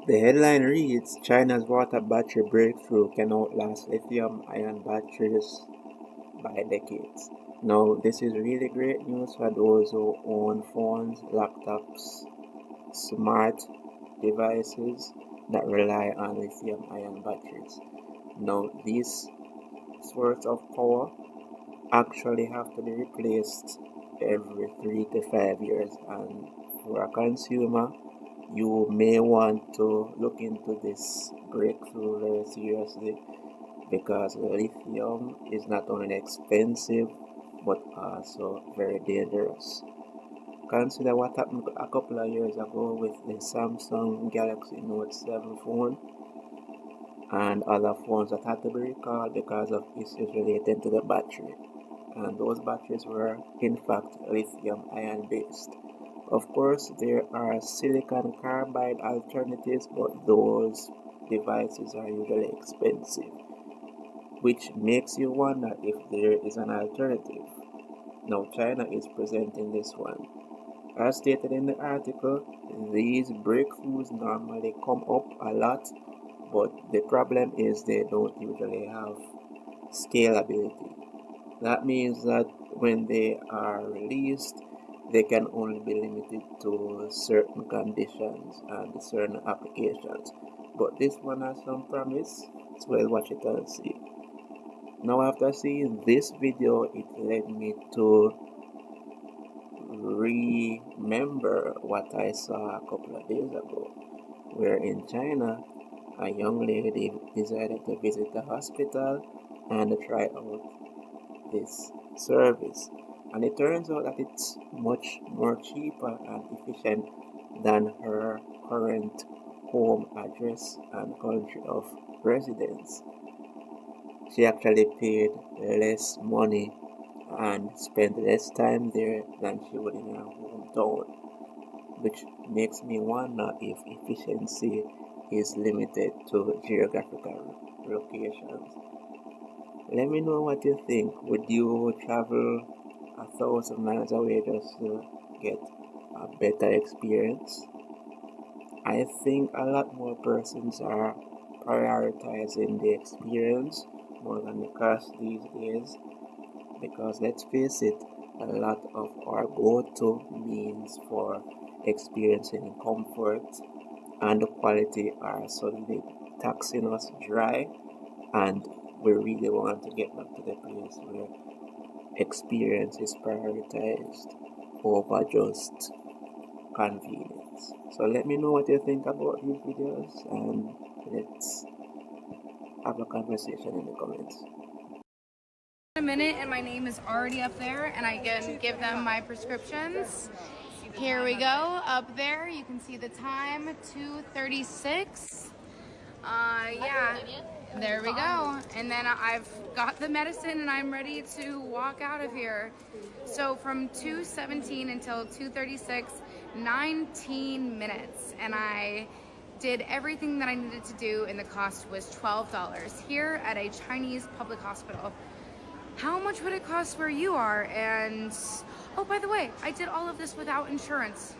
The headline reads, China's water battery breakthrough can outlast lithium-ion batteries by decades. Now, this is really great news for those who own phones, laptops, smart devices that rely on lithium-ion batteries. Now, these sources of power actually have to be replaced every 3 to 5 years, and for a consumer, you may want to look into this breakthrough very seriously because lithium is not only expensive but also very dangerous. Consider what happened a couple of years ago with the Samsung Galaxy Note 7 phone and other phones that had to be recalled because of issues related to the battery. And those batteries were in fact lithium ion based. Of course, there are silicon carbide alternatives, but those devices are usually expensive, which makes you wonder if there is an alternative. Now, China is presenting this one. As stated in the article, these breakthroughs normally come up a lot, but the problem is they don't usually have scalability. That means that when they are released, they can only be limited to certain conditions and certain applications. But this one has some promise, so we'll watch it and see. Now, after seeing this video, it led me to remember what I saw a couple of days ago, where in China, a young lady decided to visit the hospital and try out this service. And it turns out that it's much more cheaper and efficient than her current home address and country of residence. She actually paid less money and spent less time there than she would in her hometown, which makes me wonder if efficiency is limited to geographical locations. Let me know what you think. Would you travel 1,000 miles away just to get a better experience? I think a lot more persons are prioritizing the experience more than the cost these days because let's face it, a lot of our go-to means for experiencing comfort and quality are suddenly taxing us dry, and we really want to get back to the place where experience is prioritized over just convenience. So let me know what you think about these videos and let's have a conversation in the comments. A minute and my name is already up there and I can give them my prescriptions. Here we go. Up there you can see the time, 2:36. Yeah, there we go. And then I've got the medicine and I'm ready to walk out of here. So from 2:17 until 2:36, 19 minutes, and I did everything that I needed to do, and the cost was $12 here at a Chinese public hospital. How much would it cost where you are? And oh, by the way, I did all of this without insurance.